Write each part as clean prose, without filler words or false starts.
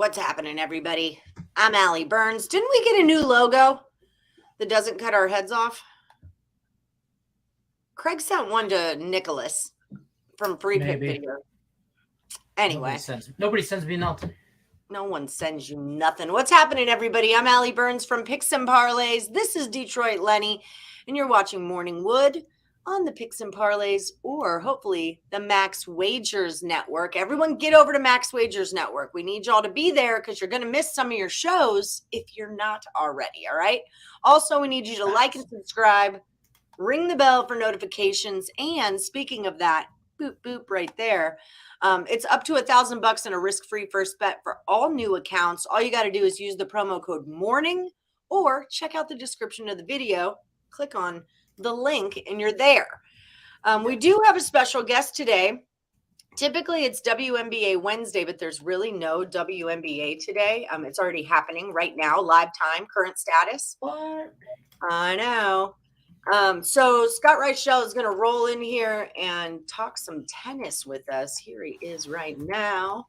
What's happening, everybody? I'm Allie Burns. Didn't we get a new logo that doesn't cut our heads off? Craig sent one to Nicholas from Free Pick Video. Anyway. Nobody sends me nothing. No one sends you nothing. What's happening, everybody? I'm Allie Burns from Picks and Parlays. This is Detroit Lenny, and you're watching Morning Wood on the Picks and Parlays, or hopefully the Max Wagers Network. Everyone get over to Max Wagers Network. We need y'all to be there because you're going to miss some of your shows if you're not already, all right? Also, we need you to like and subscribe, ring the bell for notifications, and speaking of that, boop, boop right there. It's up to $1,000 and a risk-free first bet for all new accounts. All you got to do is use the promo code MORNING or check out the description of the video. Click on the link and you're there. We do have a special guest today. Typically it's WNBA Wednesday, but there's really no WNBA today. It's already happening right now, live time, current status. What? I know. So Scott Reichel is going to roll in here and talk some tennis with us. Here he is right now.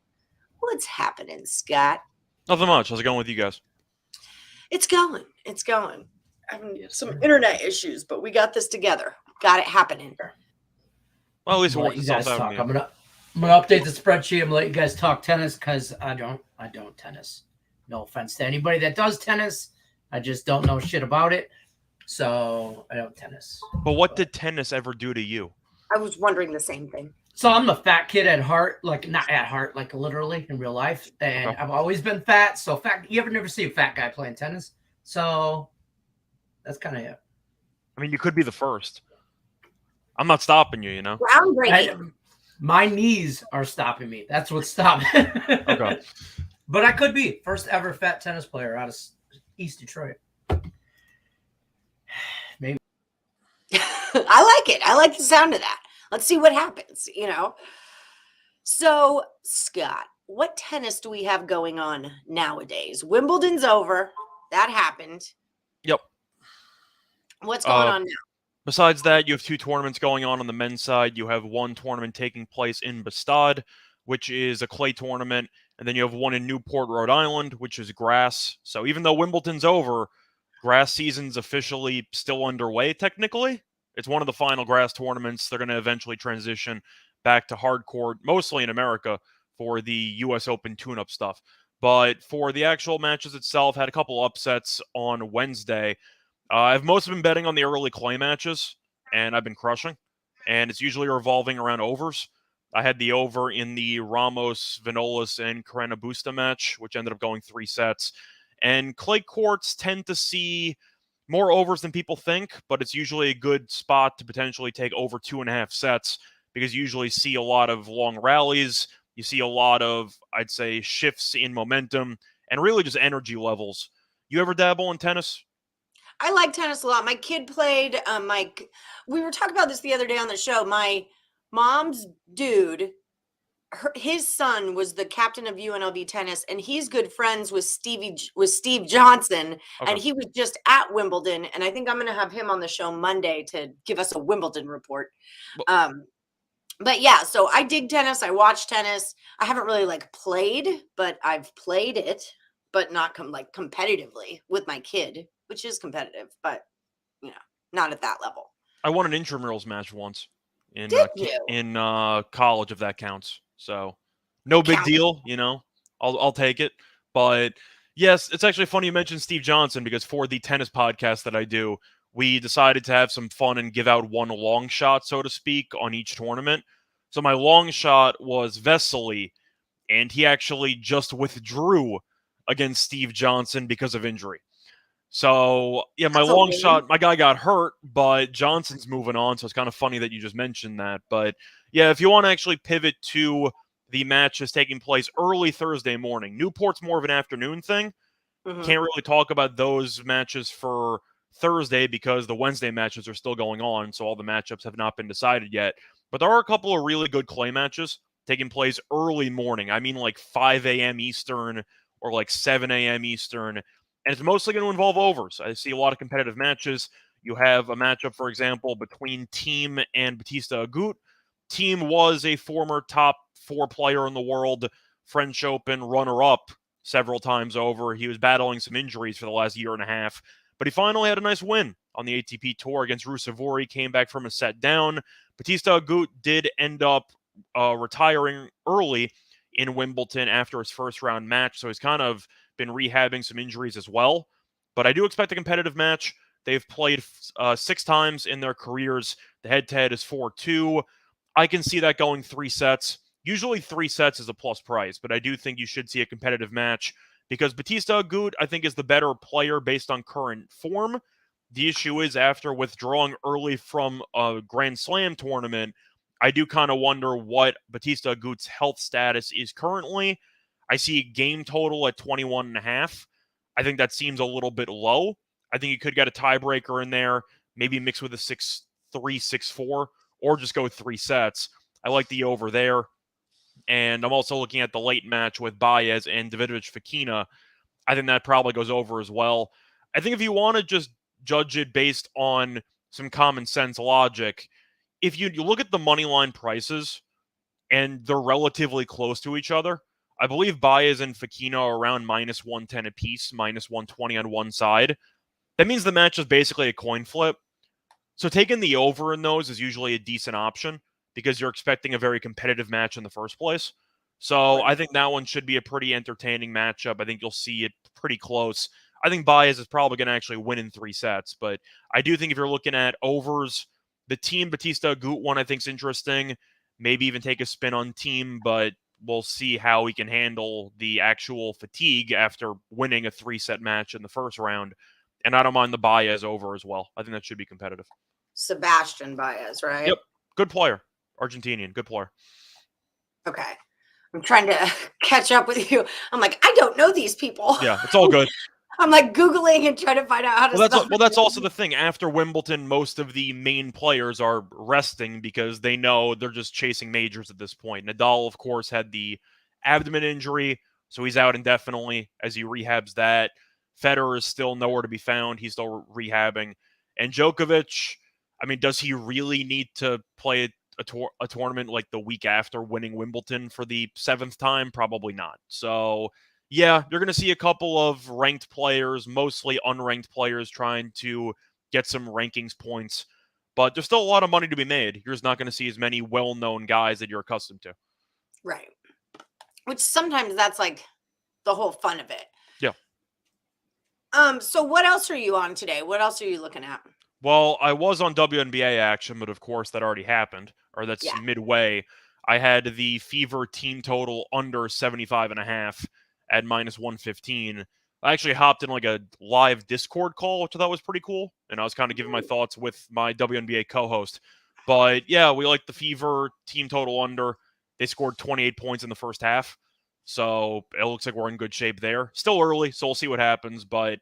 What's happening, Scott? Nothing much. How's it going with you guys? It's going. It's going. Having some internet issues, but we got this together. Got it happening. Well, at least We'll it worked itself out. I'm gonna update the spreadsheet. I'm gonna let you guys talk tennis because I don't tennis. No offense to anybody that does tennis. I just don't know shit about it. So I don't tennis. But what did tennis ever do to you? I was wondering the same thing. So I'm a fat kid at heart, like not at heart, like literally in real life. And I've always been fat. So fat, you ever never see a fat guy playing tennis? So that's kind of it. I mean, you could be the first. I'm not stopping you, you know? Groundbreaking. My knees are stopping me. That's what's stopping. Okay. But I could be first ever fat tennis player out of East Detroit. Maybe. I like it. I like the sound of that. Let's see what happens, you know? So, Scott, what tennis do we have going on nowadays? Wimbledon's over. That happened. Yep. What's going on now? Besides that, you have two tournaments going on the men's side. You have one tournament taking place in Bastad, which is a clay tournament, and then you have one in Newport, Rhode Island, which is grass. So even though Wimbledon's over, grass season's officially still underway, technically. It's one of the final grass tournaments. They're going to eventually transition back to hard court, mostly in America, for the U.S. Open tune-up stuff. But for the actual matches itself, had a couple upsets on Wednesday. I've mostly been betting on the early clay matches, and I've been crushing. And it's usually revolving around overs. I had the over in the Ramos, Vinolas, and Carrena Busta match, which ended up going 3 sets. And clay courts tend to see more overs than people think, but it's usually a good spot to potentially take over 2.5 sets because you usually see a lot of long rallies. You see a lot of, I'd say, shifts in momentum and really just energy levels. You ever dabble in tennis? I like tennis a lot. My kid played, we were talking about this the other day on the show. My mom's dude, his son was the captain of UNLV tennis, and he's good friends with Steve Johnson, Okay. and he was just at Wimbledon, and I think I'm going to have him on the show Monday to give us a Wimbledon report. But yeah, so I dig tennis. I watch tennis. I haven't really played, but I've played it, but not competitively with my kid, which is competitive, but not at that level. I won an intramurals match once in college, if that counts. So no big deal, I'll take it. But yes, it's actually funny you mentioned Steve Johnson because for the tennis podcast that I do, we decided to have some fun and give out one long shot, so to speak, on each tournament. So my long shot was Vesely, and he actually just withdrew against Steve Johnson because of injury. So, yeah, my long shot, my guy got hurt, but Johnson's moving on, so it's kind of funny that you just mentioned that. But, yeah, if you want to actually pivot to the matches taking place early Thursday morning, Newport's more of an afternoon thing. Mm-hmm. Can't really talk about those matches for Thursday because the Wednesday matches are still going on, so all the matchups have not been decided yet. But there are a couple of really good clay matches taking place early morning. I mean 5 a.m. Eastern or 7 a.m. Eastern. And it's mostly going to involve overs. I see a lot of competitive matches. You have a matchup, for example, between Thiem and Bautista Agut. Thiem was a former top 4 player in the world, French Open runner-up several times over. He was battling some injuries for the last year and a half, but he finally had a nice win on the ATP Tour against Rusevori. Came back from a set down. Bautista Agut did end up retiring early in Wimbledon after his first round match, so he's kind of been rehabbing some injuries as well. But I do expect a competitive match. They've played 6 times in their careers. The head-to-head is 4-2. I can see that going 3 sets. Usually 3 sets is a plus price, but I do think you should see a competitive match because Bautista Agut, I think, is the better player based on current form. The issue is after withdrawing early from a Grand Slam tournament, I do kind of wonder what Bautista Agut's health status is currently. I see a game total at 21.5. I think that seems a little bit low. I think you could get a tiebreaker in there, maybe mix with a 6-3, 6-4, or just go 3 sets. I like the over there. And I'm also looking at the late match with Baez and Davidovich-Fokina. I think that probably goes over as well. I think if you want to just judge it based on some common sense logic, if you look at the money line prices and they're relatively close to each other, I believe Baez and Fokina are around -110 apiece, -120 on one side. That means the match is basically a coin flip. So taking the over in those is usually a decent option because you're expecting a very competitive match in the first place. So Right. I think that one should be a pretty entertaining matchup. I think you'll see it pretty close. I think Baez is probably going to actually win in 3 sets, but I do think if you're looking at overs, the Team Bautista Agut one I think is interesting. Maybe even take a spin on Team, but we'll see how he can handle the actual fatigue after winning a 3-set match in the first round. And I don't mind the Baez over as well. I think that should be competitive. Sebastian Baez, right? Yep. Good player. Argentinian. Good player. Okay. I'm trying to catch up with you. I'm like, I don't know these people. Yeah, it's all good. I'm like Googling and trying to find out how to spell. Well, that's also the thing. After Wimbledon, most of the main players are resting because they know they're just chasing majors at this point. Nadal, of course, had the abdomen injury, so he's out indefinitely as he rehabs that. Federer is still nowhere to be found. He's still rehabbing. And Djokovic, I mean, does he really need to play a tournament like the week after winning Wimbledon for the 7th time? Probably not. So, yeah, you're going to see a couple of ranked players, mostly unranked players, trying to get some rankings points. But there's still a lot of money to be made. You're just not going to see as many well-known guys that you're accustomed to. Right. Which sometimes that's like the whole fun of it. Yeah. So what else are you on today? What else are you looking at? Well, I was on WNBA action, but of course that already happened, or that's midway. I had the Fever team total under 75.5 at -115. I actually hopped in like a live Discord call, which I thought was pretty cool, and I was kind of giving my thoughts with my WNBA co-host. But yeah, we like the Fever team total under. They scored 28 points in the first half, so it looks like we're in good shape there. Still early, so we'll see what happens, but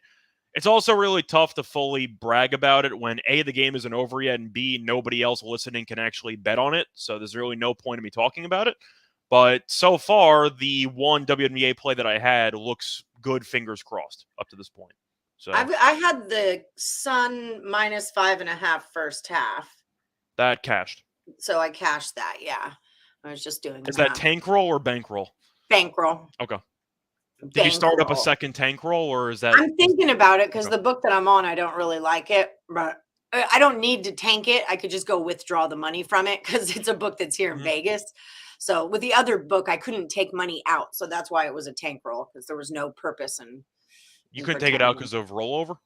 it's also really tough to fully brag about it when A, the game isn't over yet, and B, nobody else listening can actually bet on it. So there's really no point in me talking about it. But so far, the one WNBA play that I had looks good, fingers crossed, up to this point. So I had the Sun -5.5 first half. That cashed. So I cashed that, yeah. I was just doing Is that tank roll or bankroll? Bankroll. Okay. Did you start up a second tank roll, or is that? I'm thinking about it because the book that I'm on, I don't really like it, but I don't need to tank it. I could just go withdraw the money from it because it's a book that's here in Vegas. So with the other book, I couldn't take money out. So that's why it was a tank roll because there was no purpose in. You couldn't take it out because of rollover?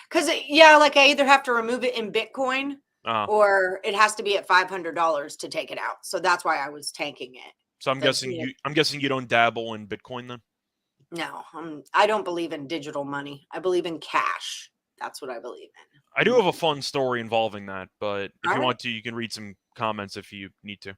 Because, like I either have to remove it in Bitcoin or it has to be at $500 to take it out. So that's why I was tanking it. So I'm guessing you don't dabble in Bitcoin then? No, I don't believe in digital money. I believe in cash. That's what I believe in. I do have a fun story involving that, but if you want to, you can read some comments if you need to.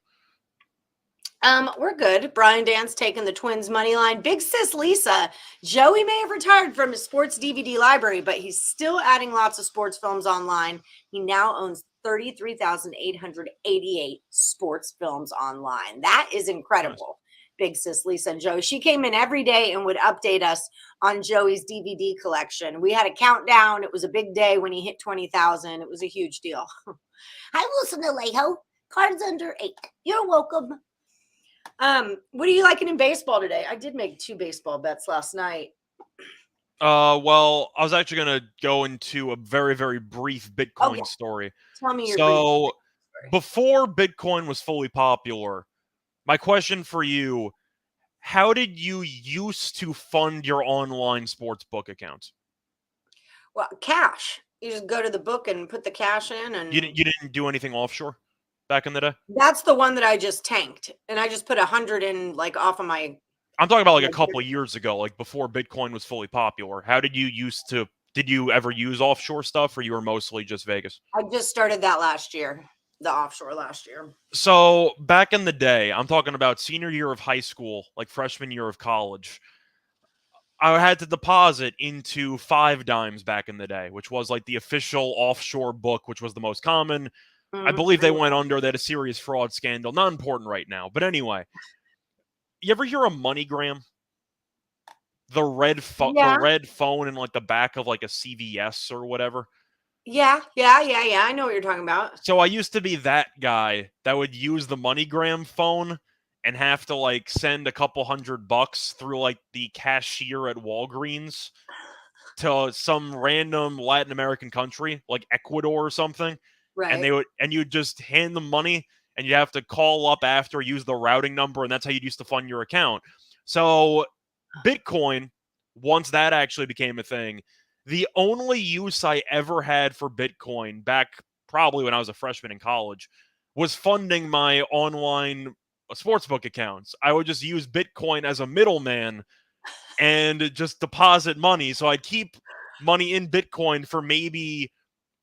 We're good. Brian Dance taking the Twins money line. Big sis Lisa. Joey may have retired from his sports DVD library, but he's still adding lots of sports films online. He now owns 33,888 sports films online. That is incredible. Nice. Big sis Lisa and Joey. She came in every day and would update us on Joey's DVD collection. We had a countdown. It was a big day when he hit 20,000. It was a huge deal. Hi, Wilson Alejo. Cards under 8. You're welcome. What are you liking in baseball today? I did make 2 baseball bets last night. Well, I was actually going to go into a very, very brief Bitcoin story. Tell me your So, before Bitcoin was fully popular, my question for you, how did you used to fund your online sportsbook accounts? Well, cash. You just go to the book and put the cash in, and You didn't do anything offshore back in the day? that's the one that I just tanked, and I just put 100 in, like, off of my. I'm talking about like a couple of years ago, like before Bitcoin was fully popular. How did you used to? Did you ever use offshore stuff, or you were mostly just Vegas? I just started that last year, the offshore last year. So back in the day, I'm talking about senior year of high school, like freshman year of college. I had to deposit into 5 Dimes back in the day, which was like the official offshore book, which was the most common. I believe they went under. They had a serious fraud scandal. Not important right now. But anyway, you ever hear of MoneyGram? The red phone in like the back of like a CVS or whatever. Yeah. I know what you're talking about. So I used to be that guy that would use the MoneyGram phone and have to like send a couple $100 through like the cashier at Walgreens to some random Latin American country, like Ecuador or something. Right. And you'd just hand them money and you'd have to call up after, use the routing number, and that's how you used to fund your account. So Bitcoin, once that actually became a thing, the only use I ever had for Bitcoin back probably when I was a freshman in college was funding my online sportsbook accounts. I would just use Bitcoin as a middleman and just deposit money. So I'd keep money in Bitcoin for maybe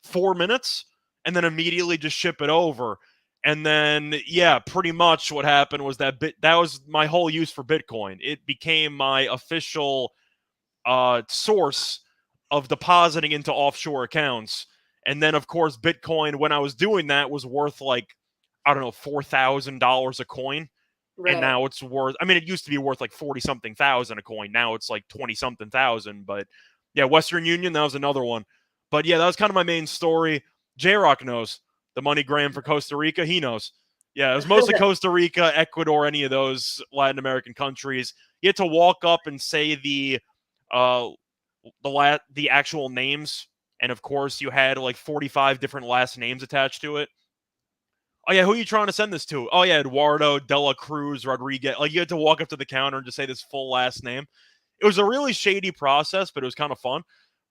4 minutes and then immediately just ship it over. And then, yeah, pretty much what happened was that was my whole use for Bitcoin. It became my official source of depositing into offshore accounts. And then, of course, Bitcoin, when I was doing that, was worth like, I don't know, $4,000 a coin. Right. And now it's worth, I mean, it used to be worth like 40-something thousand a coin. Now it's like 20-something thousand. But yeah, Western Union, that was another one. But yeah, that was kind of my main story. J-Rock knows. The MoneyGram for Costa Rica, he knows. Yeah, it was mostly Costa Rica, Ecuador, any of those Latin American countries. You had to walk up and say the actual names, and of course you had like 45 different last names attached to it. Oh yeah, who are you trying to send this to? Oh yeah, Eduardo de la Cruz Rodriguez. Like you had to walk up to the counter and just say this full last name. It was a really shady process, but it was kind of fun.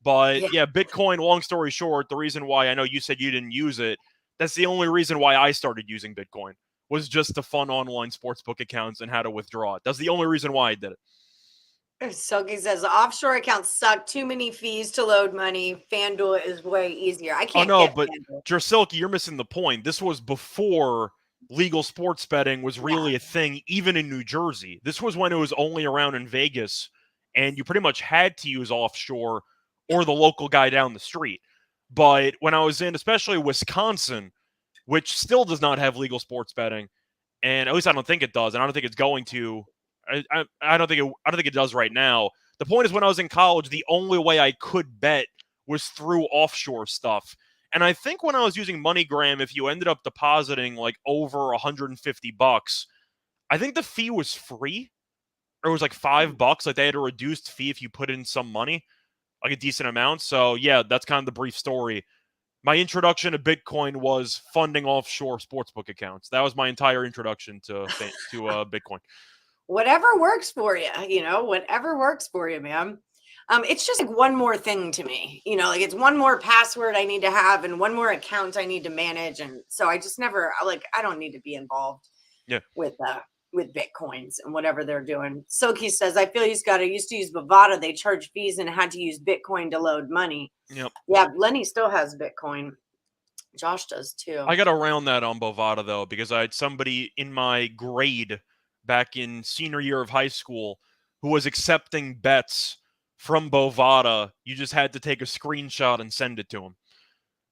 But yeah, Bitcoin, long story short, the reason why I know you said you didn't use it, that's the only reason why I started using Bitcoin, was just to fund online sportsbook accounts and how to withdraw it. That's the only reason why I did it. Silky says offshore accounts suck. Too many fees to load money. FanDuel is way easier. I can't. Oh no, but Jersilky, you're missing the point. This was before legal sports betting was really a thing, even in New Jersey. This was when it was only around in Vegas, and you pretty much had to use offshore or the local guy down the street. But when I was in, especially Wisconsin, which still does not have legal sports betting, and at least I don't think it does, and I don't think it's going to. I don't think it does right now. The point is, when I was in college, the only way I could bet was through offshore stuff. And I think when I was using MoneyGram, if you ended up depositing like over $150, I think the fee was free, or it was like $5. Like they had a reduced fee if you put in some money, like a decent amount. So yeah, that's kind of the brief story. My introduction to Bitcoin was funding offshore sportsbook accounts. That was my entire introduction to Bitcoin. Whatever works for you, whatever works for you, man. It's just like one more thing to me, like it's one more password I need to have and one more account I need to manage. And so I just never I don't need to be involved with Bitcoins and whatever they're doing. Silky says, I feel used to use Bovada. They charge fees and had to use Bitcoin to load money. Yep. Yeah. Lenny still has Bitcoin. Josh does too. I got to round that on Bovada though, because I had somebody in my grade back in senior year of high school who was accepting bets from Bovada. You just had to take a screenshot and send it to him.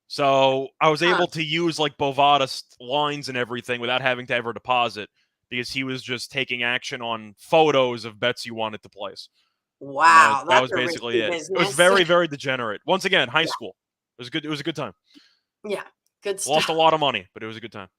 So I was able to use like Bovada lines and everything without having to ever deposit, because he was just taking action on photos of bets you wanted to place. Wow. That was basically it. Business. It was very, very degenerate. Once again, high school. It was good. It was a good time. Yeah. Good stuff. Lost a lot of money, but it was a good time.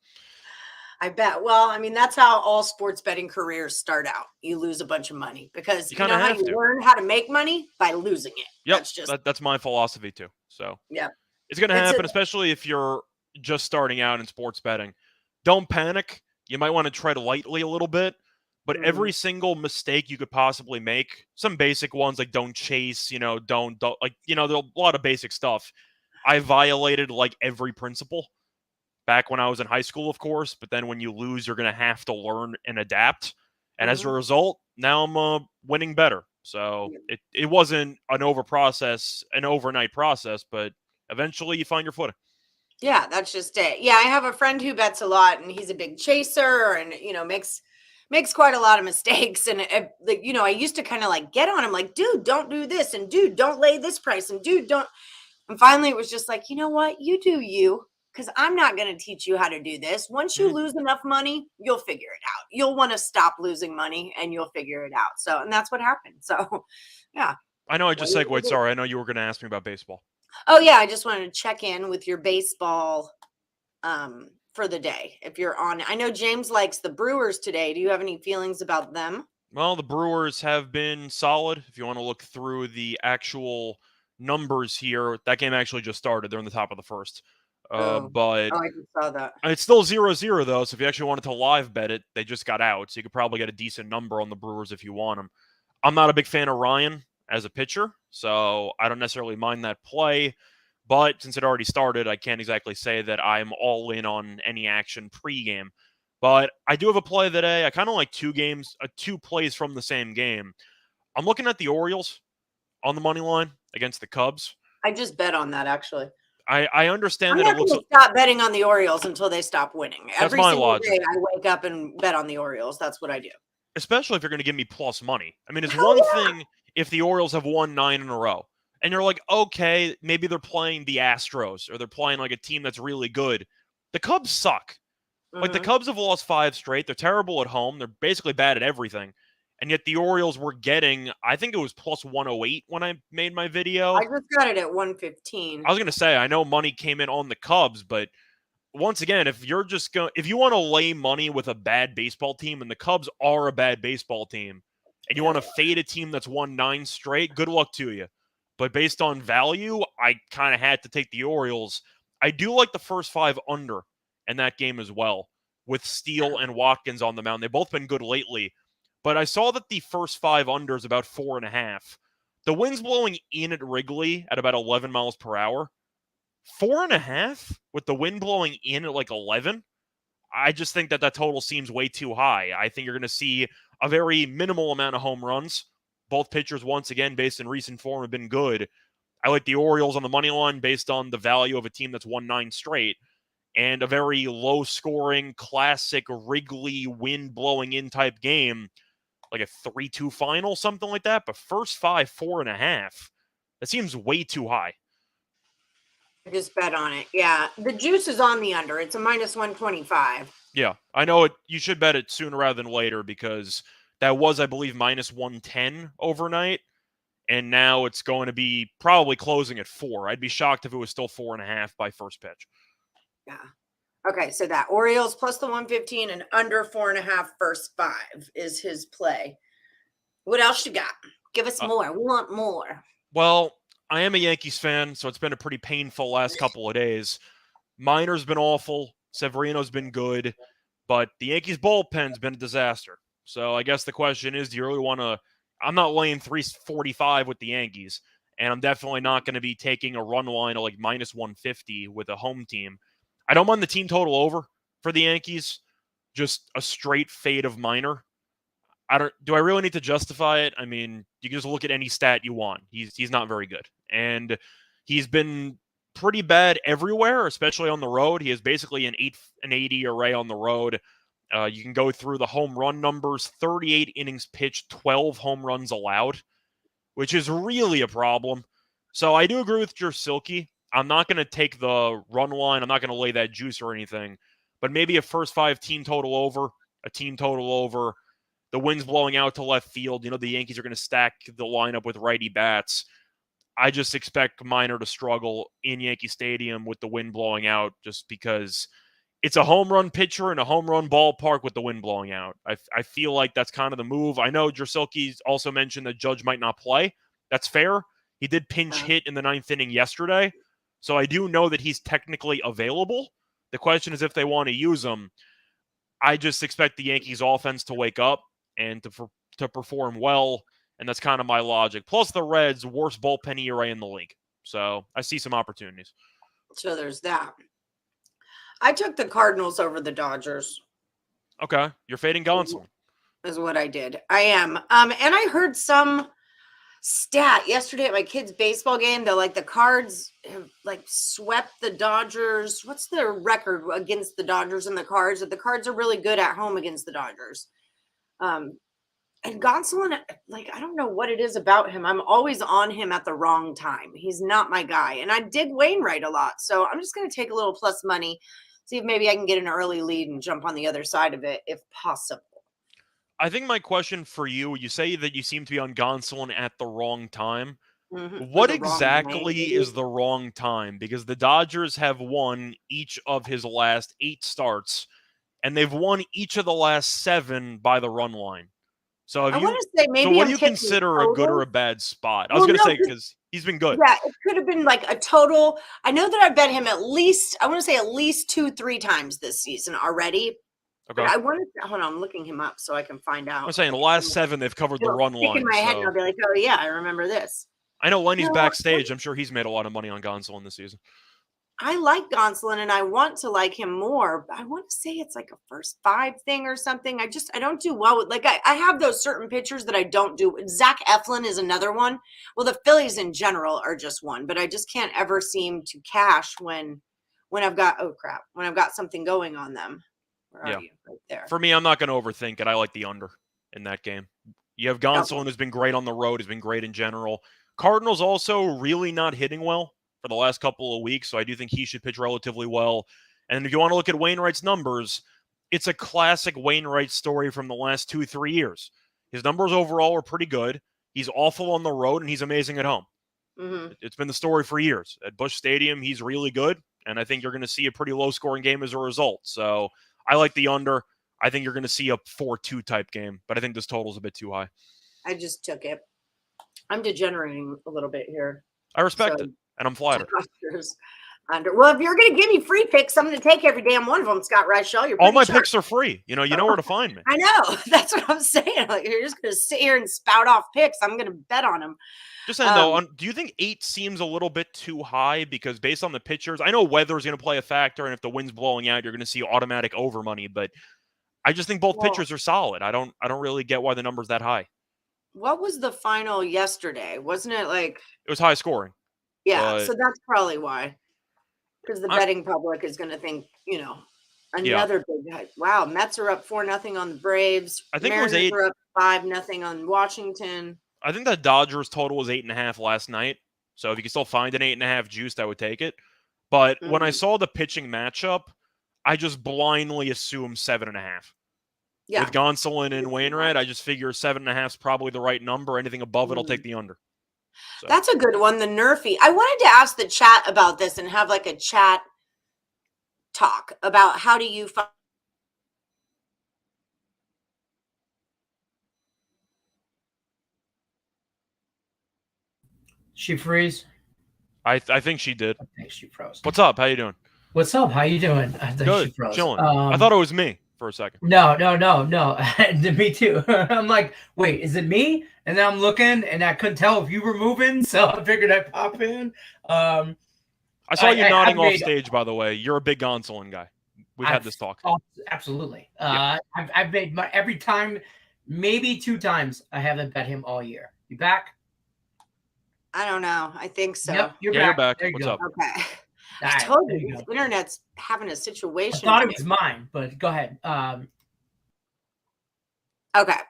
I bet. Well, I mean, that's how all sports betting careers start out. You lose a bunch of money because You you kind of know how have you to. learn how to make money? By losing it. Yep, That's just, that's my philosophy too. So yeah. it's going to It's a, happen, especially if you're just starting out in sports betting. Don't panic. You might want to tread lightly a little bit, but every single mistake you could possibly make, some basic ones like don't chase, don't like, there's a lot of basic stuff. I violated like every principle back when I was in high school, of course, but then when you lose, you're going to have to learn and adapt. And as a result, now I'm winning better. So it wasn't an overnight process, but eventually you find your footing. yeah, that's just it. Yeah, I have a friend who bets a lot, and he's a big chaser, and makes quite a lot of mistakes. And I used to kind of like get on him, like, dude, don't do this, and dude, don't lay this price, and dude, don't. And finally, it was just like, you know what, you do you, because I'm not going to teach you how to do this. Once you lose enough money, you'll figure it out. You'll want to stop losing money, and you'll figure it out. So, and that's what happened. So, yeah. I know I just segued. Sorry, I know you were going to ask me about baseball. Oh yeah, I just wanted to check in with your baseball for the day. If you're on, I know James likes the Brewers today. Do you have any feelings about them? Well, the Brewers have been solid. If you want to look through the actual numbers here, that game actually just started. They're in the top of the first. But I just saw that. it's still 0-0 though. So if you actually wanted to live bet it, they just got out. So you could probably get a decent number on the Brewers if you want them. I'm not a big fan of Ryan as a pitcher, so I don't necessarily mind that play. But since it already started, I can't exactly say that I'm all in on any action pregame. But I do have a play today. I kind of like two plays from the same game. I'm looking at the Orioles on the money line against the Cubs. I just bet on that actually. I understand I'm that not it looks. going to stop betting on the Orioles until they stop winning. That's Every my single logic. day, I wake up and bet on the Orioles. That's what I do. Especially if you're going to give me plus money. I mean, it's Hell one yeah. thing if the Orioles have won 9 in a row. And you're like, okay, maybe they're playing the Astros or they're playing like a team that's really good. The Cubs suck. Like the Cubs have lost 5 straight. They're terrible at home. They're basically bad at everything. And yet the Orioles were getting, I think it was plus 108 when I made my video. I just got it at 115. I was going to say, I know money came in on the Cubs, but once again, if you want to lay money with a bad baseball team, and the Cubs are a bad baseball team, and you want to fade a team that's won 9 straight, good luck to you. But based on value, I kind of had to take the Orioles. I do like the first 5 under in that game as well, with Steele and Watkins on the mound. They've both been good lately. But I saw that the first 5 under is about 4.5. The wind's blowing in at Wrigley at about 11 miles per hour. 4.5 with the wind blowing in at like 11. I just think that total seems way too high. I think you're going to see a very minimal amount of home runs. Both pitchers, once again, based in recent form, have been good. I like the Orioles on the money line based on the value of a team that's won 9 straight. And a very low-scoring, classic Wrigley wind blowing in type game, like a 3-2 final, something like that. But first 5, 4.5. That seems way too high. I just bet on it. Yeah. The juice is on the under. It's a minus 125. Yeah, I know it. You should bet it sooner rather than later because that was, I believe, minus 110 overnight. And now it's going to be probably closing at 4. I'd be shocked if it was still 4.5 by first pitch. Yeah. Okay, so that Orioles plus the 115 and under 4.5 first 5 is his play. What else you got? Give us more. We want more. Well, I am a Yankees fan, so it's been a pretty painful last couple of days. Minor's been awful. Severino's been good. But the Yankees bullpen's been a disaster. So I guess the question is, do you really want to... I'm not laying 345 with the Yankees, and I'm definitely not going to be taking a run line of like minus 150 with a home team. I don't mind the team total over for the Yankees. Just a straight fade of Minor. Do I really need to justify it? I mean, you can just look at any stat you want. He's not very good. And he's been pretty bad everywhere, especially on the road. He has basically an 8.80 array on the road. You can go through the home run numbers, 38 innings pitched, 12 home runs allowed, which is really a problem. So I do agree with Silky. I'm not going to take the run line. I'm not going to lay that juice or anything. But maybe a first 5 team total over, a team total over. The wind's blowing out to left field. You know, the Yankees are going to stack the lineup with righty bats. I just expect Minor to struggle in Yankee Stadium with the wind blowing out just because it's a home run pitcher in a home run ballpark with the wind blowing out. I feel like that's kind of the move. I know Jersilke also mentioned that Judge might not play. That's fair. He did pinch hit in the 9th inning yesterday. So I do know that he's technically available. The question is if they want to use him. I just expect the Yankees offense to wake up and to perform well, and that's kind of my logic. Plus the Reds' worst bullpen ERA in the league. So I see some opportunities. So there's that. I took the Cardinals over the Dodgers. Okay. You're fading Gonsolin. Is what I did. I am. And I heard some stat yesterday at my kids' baseball game that like the Cards have like swept the Dodgers. What's their record against the Dodgers and the Cards? That the Cards are really good at home against the Dodgers. And Gonsolin, like, I don't know what it is about him. I'm always on him at the wrong time. He's not my guy. And I dig Wainwright a lot. So I'm just going to take a little plus money, see if maybe I can get an early lead and jump on the other side of it if possible. I think my question for you say that you seem to be on Gonsolin at the wrong time. Mm-hmm. What exactly is the wrong time? Because the Dodgers have won each of his last 8 starts, and they've won each of the last 7 by the run line. So I want to say maybe what do you consider a good or a bad spot? I was going to say because he's been good. Yeah, it could have been like a total. I know that I bet him at least, I want to say at least 2-3 times this season already. Okay. But I want to, hold on, I'm looking him up so I can find out. I'm saying the last 7 they've covered the run line. In my head, and I'll be like, oh yeah, I remember this. I know Lenny's backstage. I'm sure he's made a lot of money on Gonsolin this season. I like Gonsolin and I want to like him more. But I want to say it's like a first 5 thing or something. I don't do well with, like, I have those certain pitchers that I don't do. Zach Eflin is another one. Well, the Phillies in general are just one, but I just can't ever seem to cash when I've got, when I've got something going on them. Where are you? Right there. For me, I'm not going to overthink it. I like the under in that game. You have Gonsolin, who's been great on the road, has been great in general. Cardinals also really not hitting well for the last couple of weeks, so I do think he should pitch relatively well. And if you want to look at Wainwright's numbers, it's a classic Wainwright story from the last 2-3 years. His numbers overall are pretty good. He's awful on the road, and he's amazing at home. Mm-hmm. It's been the story for years. At Busch Stadium, he's really good, and I think you're going to see a pretty low-scoring game as a result. So I like the under. I think you're going to see a 4-2 type game, but I think this total's a bit too high. I just took it. I'm degenerating a little bit here. I respect it, and I'm flattered. Well, if you're going to give me free picks, I'm going to take every damn one of them, Scott Reichel. All my picks are free. You know where to find me. I know. That's what I'm saying. Like, you're just going to sit here and spout off picks. I'm going to bet on them. Just saying, though, do you think 8 seems a little bit too high? Because based on the pitchers, I know weather is going to play a factor, and if the wind's blowing out, you're going to see automatic over money. But I just think both pitchers are solid. I don't really get why the number's that high. What was the final yesterday? Wasn't it like it was high scoring? Yeah, so that's probably why. Because the betting public is going to think, another big. Wow, Mets are up 4-0 on the Braves. I think Mariners it was 8. Are up 5-0 on Washington. I think the Dodgers total was 8.5 last night. So if you can still find an 8.5 juiced, I would take it. But when I saw the pitching matchup, I just blindly assumed 7.5. Yeah. With Gonsolin and Wainwright, I just figure 7.5 is probably the right number. Anything above it, I'll take the under. So. That's a good one, the Nerfy. I wanted to ask the chat about this and have like a chat talk about how do you find. She freeze? I think she did. I think she froze. What's up? How you doing? What's up? How you doing? I think good. She froze. Chilling. I thought it was me for a second. No. Me too. I'm like, wait, is it me? And then I'm looking, and I couldn't tell if you were moving, so I figured I'd pop in. I saw you nodding off stage, by the way. You're a big Gonsolin guy. We've had this talk. Absolutely. Yeah. I've made my every time, maybe 2 times. I haven't bet him all year. You back? I don't know. I think so. Yep, you're back. There you What's go. up? Okay. Right, I told you, the internet's having a situation. I thought it was mine, but go ahead. Okay.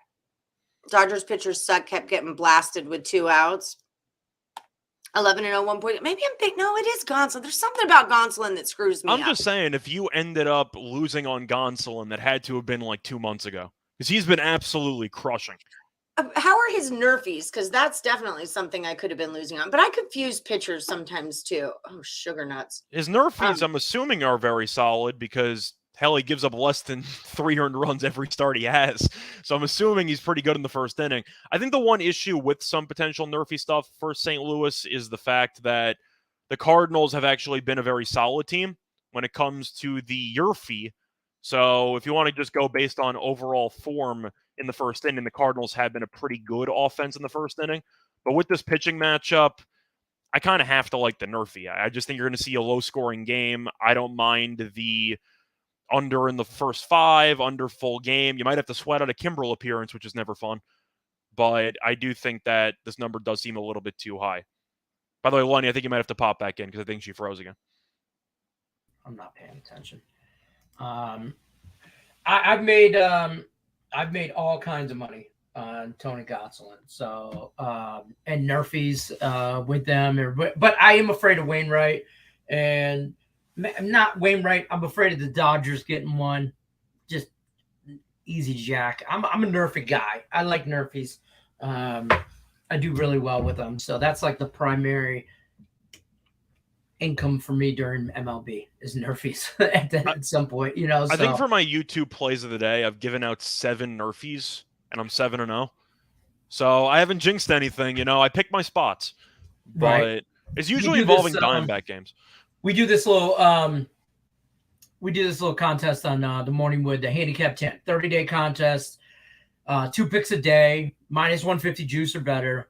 Dodgers pitchers suck, kept getting blasted with 2 outs. 11-0, 1 point. Maybe I'm thinking, no, it is Gonsolin. There's something about Gonsolin that screws me up. I'm just saying, if you ended up losing on Gonsolin, that had to have been like 2 months ago. Because he's been absolutely crushing. How are his Nerfies? Because that's definitely something I could have been losing on. But I confuse pitchers sometimes too. Oh, sugar nuts. His Nerfies, I'm assuming, are very solid because Hell, he gives up less than 3 earned runs every start he has. So I'm assuming he's pretty good in the first inning. I think the one issue with some potential nerfy stuff for St. Louis is the fact that the Cardinals have actually been a very solid team when it comes to the Yerfie. So if you want to just go based on overall form in the first inning, the Cardinals have been a pretty good offense in the first inning. But with this pitching matchup, I kind of have to like the nerfy. I just think you're going to see a low-scoring game. I don't mind the under in the first 5, under full game. You might have to sweat out a Kimbrel appearance, which is never fun. But I do think that this number does seem a little bit too high. By the way, Lenny, I think you might have to pop back in because I think she froze again. I'm not paying attention. I've made all kinds of money on Tony Gonsolin. So and nerfies with them. But I am afraid of Wainwright. And not Wainwright. I'm afraid of the Dodgers getting one. Just easy jack. I'm a nerfy guy. I like nerfies. I do really well with them. So that's like the primary income for me during MLB is nerfies at some point. You know, I think for my YouTube plays of the day, I've given out 7 nerfies, and I'm 7-0. So I haven't jinxed anything. You know, I picked my spots, but right. It's usually involving Diamondback games. We do this little contest on the Morning Wood, the Handicap 30-day contest. 2 picks a day, minus 150 juice or better.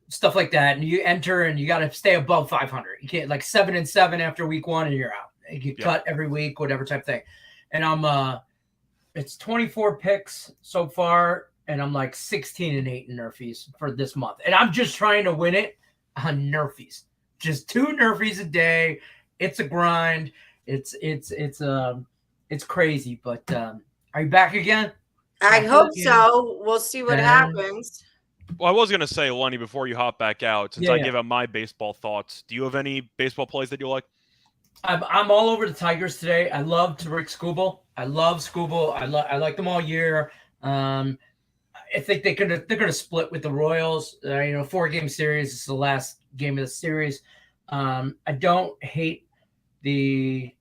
Stuff like that. And you enter and you got to stay above 500. You can't like 7-7 after week 1 and you're out. You get cut every week, whatever type thing. And I'm it's 24 picks so far, and I'm like 16-8 in nerfies for this month. And I'm just trying to win it on nerfies. Just 2 nerfies a day. It's a grind. It's crazy. But are you back again? I hope so. We'll see what happens. Well, I was going to say, Lenny, before you hop back out, since I give out my baseball thoughts, do you have any baseball plays that you like? I'm all over the Tigers today. I love Rick Skubal. I love Skubal. I like them all year. I think they're gonna split with the Royals. 4-game series. This is the last game of the series. I don't hate the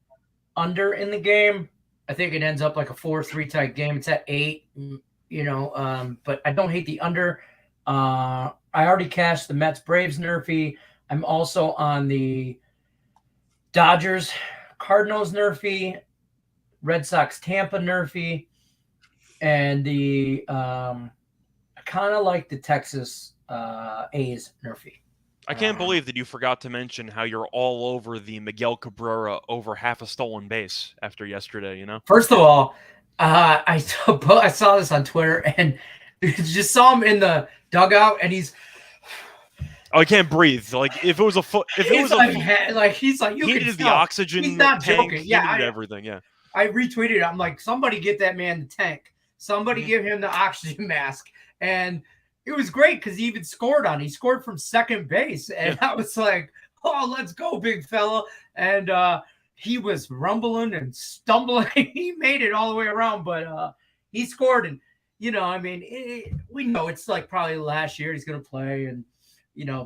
under in the game. I think it ends up like a 4-3 type game. It's at 8. But I don't hate the under. I already cashed the Mets Braves nerfy. I'm also on the Dodgers Cardinals nerfy, Red Sox Tampa nerfy, and the I kind of like the Texas A's nerfy. I can't believe that you forgot to mention how you're all over the Miguel Cabrera over half a stolen base after yesterday, you know? First of all, I saw this on Twitter and just saw him in the dugout and he's I can't breathe. Like if it was a foot, if it was he's like you he can needed tell. the oxygen. He's not tank. joking. He Yeah, needed everything. Yeah. I retweeted it. I'm like, somebody get that man the tank. Somebody give him the oxygen mask. And it was great because he even scored on. He scored from second base, and I was like, "Oh, let's go, big fella!" And he was rumbling and stumbling. He made it all the way around, but he scored. And we know it's like probably last year he's going to play, and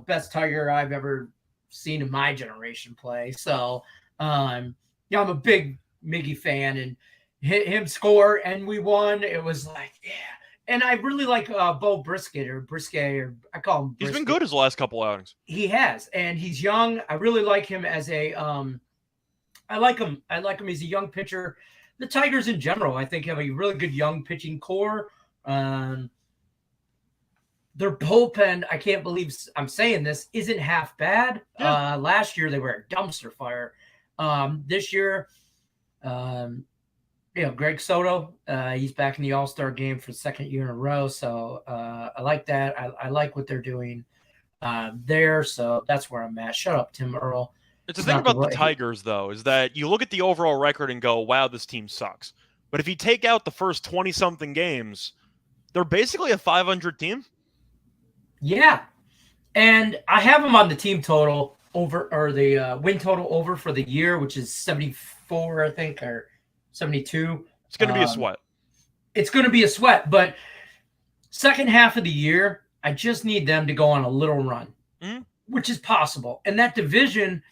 best Tiger I've ever seen in my generation play. So, I'm a big Miggy fan, and hit him score, and we won. It was like, yeah. And I really like Bo Brisket, or I call him Brisket. He's been good his last couple outings. He has, and he's young. I really like him as a I like him. He's a young pitcher. The Tigers in general, I think, have a really good young pitching core. Their bullpen, I can't believe I'm saying this, isn't half bad. Yeah. Last year they were a dumpster fire. This year, Greg Soto, he's back in the All-Star game for the second year in a row. So I like that. I like what they're doing there. So that's where I'm at. Shut up, Tim Earl. It's the thing about the Tigers, though, is that you look at the overall record and go, wow, this team sucks. But if you take out the first 20-something games, they're basically a 500 team. Yeah. And I have them on the team total over, or the win total over for the year, which is 74, I think, or 72. It's going to be a sweat. It's going to be a sweat, but second half of the year, I just need them to go on a little run, which is possible. And that division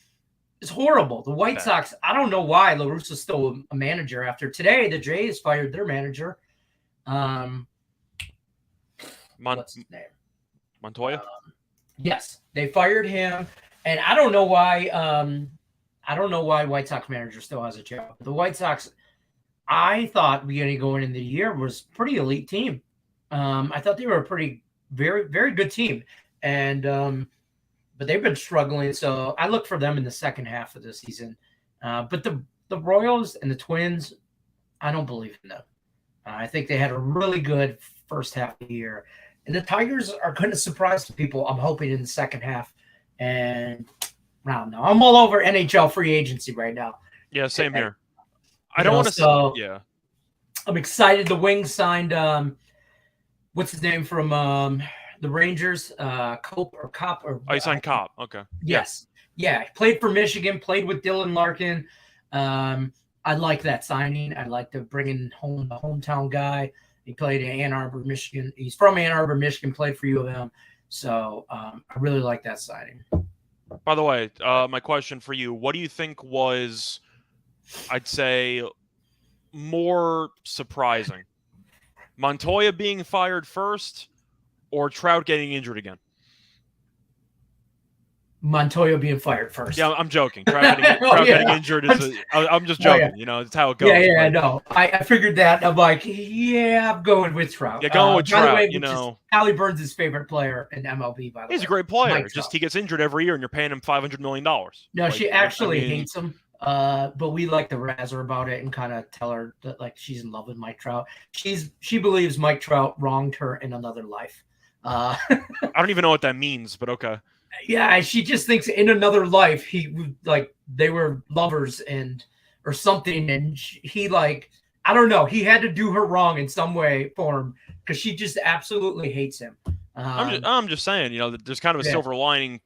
It's horrible. The White Bad. Sox, I don't know why La Russa's still a manager after today. The Jays fired their manager. What's his name? Montoya? Yes, they fired him. And I don't know why White Sox manager still has a job. The White Sox, I thought beginning going into the year was pretty elite team. I thought they were a pretty very, very good team. And but they've been struggling, so I look for them in the second half of the season. But the Royals and the Twins, I don't believe in them. I think they had a really good first half of the year. And the Tigers are going to surprise people, I'm hoping, in the second half. And I don't know. I'm all over NHL free agency right now. Yeah, same here. I don't want to say, yeah. I'm excited. The Wings signed, what's his name from the Rangers, Cope. Oh, you signed Copp. Okay. Yes. Yeah. Played for Michigan, played with Dylan Larkin. I like that signing. I like to bring in home the hometown guy. He played in Ann Arbor, Michigan. He's from Ann Arbor, Michigan, played for U of M. So I really like that signing. By the way, my question for you, what do you think was, I'd say, more surprising? Montoya being fired first or Trout getting injured again? Montoya being fired first. Yeah, I'm joking. Trout getting injured is I'm just joking. Yeah. You know, it's how it goes. Yeah, I know. I figured that. I'm like, yeah, I'm going with Trout. Yeah, going with Trout, way, you know. Allie Burns' favorite player in MLB, by the way. He's a great player. Mike Just Trout. he gets injured every year and you're paying him $500 million. No, like, she actually hates him. But we like to razz her about it and kind of tell her that like she's in love with Mike Trout. She believes Mike Trout wronged her in another life. I don't even know what that means, but okay. Yeah, she just thinks in another life they were lovers or something, and he I don't know, he had to do her wrong in some way form because she just absolutely hates him. I'm just saying, you know, there's kind of a silver lining,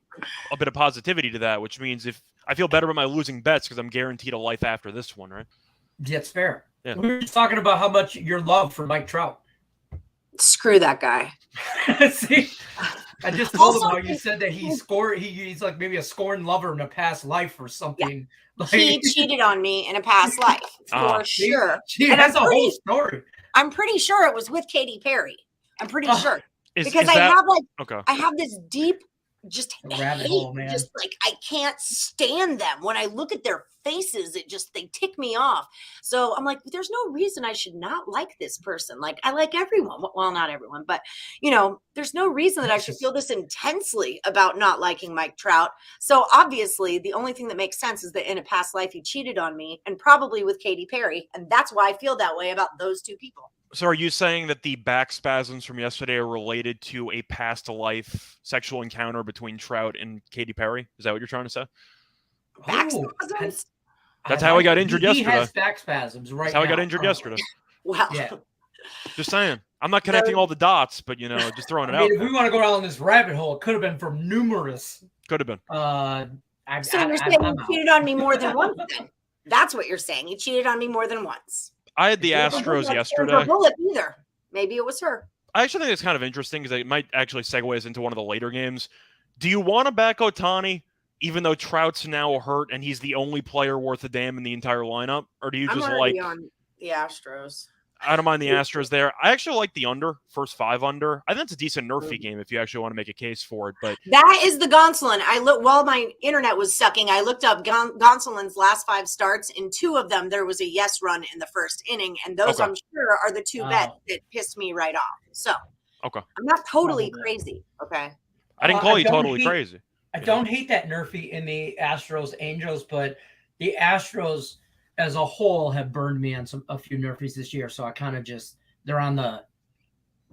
a bit of positivity to that, which means if I feel better about my losing bets because I'm guaranteed a life after this one, right? That's fair. Yeah. We were just talking about how much your love for Mike Trout. Screw that guy. See, I just told him how you said that he's like maybe a scorned lover in a past life or something. Yeah. He cheated on me in a past life for sure. That's a whole story. I'm pretty sure it was with Katy Perry. I'm pretty sure because I have this deep just rabbit hole, man. Just like I can't stand them. When I look at their faces, they tick me off. So I'm like, there's no reason I should not like this person. Like I like everyone. Well, not everyone, but you know, there's no reason that I should feel this intensely about not liking Mike Trout. So obviously the only thing that makes sense is that in a past life he cheated on me and probably with Katy Perry. And that's why I feel that way about those two people. So are you saying that the back spasms from yesterday are related to a past life sexual encounter between Trout and Katy Perry? Is that what you're trying to say? Back spasms? That's how he got injured yesterday. He has back spasms right now. That's how he got injured yesterday. Wow. Yeah. Just saying. I'm not connecting all the dots, but, you know, just throwing it out. If we want to go down this rabbit hole, it could have been from numerous. Could have been. So you're saying he cheated on me more than once then? That's what you're saying. He cheated on me more than once. I had the Astros yesterday. Either. Maybe it was her. I actually think it's kind of interesting because it might actually segue us into one of the later games. Do you want to back Ohtani, even though Trout's now hurt and he's the only player worth a damn in the entire lineup? Or do you just like on the Astros? I don't mind the Astros there. I actually like the under, first 5 under. I think it's a decent nerfy game if you actually want to make a case for it. But that is the Gonsolin. While my internet was sucking, I looked up Gonsolin's last 5 starts. In 2 of them, there was a yes run in the first inning, and those I'm sure are the 2 bets that pissed me right off. So I'm not totally crazy. Okay, I didn't call you totally crazy. I don't hate that nerfy in the Astros Angels, but the Astros as a whole have burned me on a few nerfies this year, so I kind of they're on the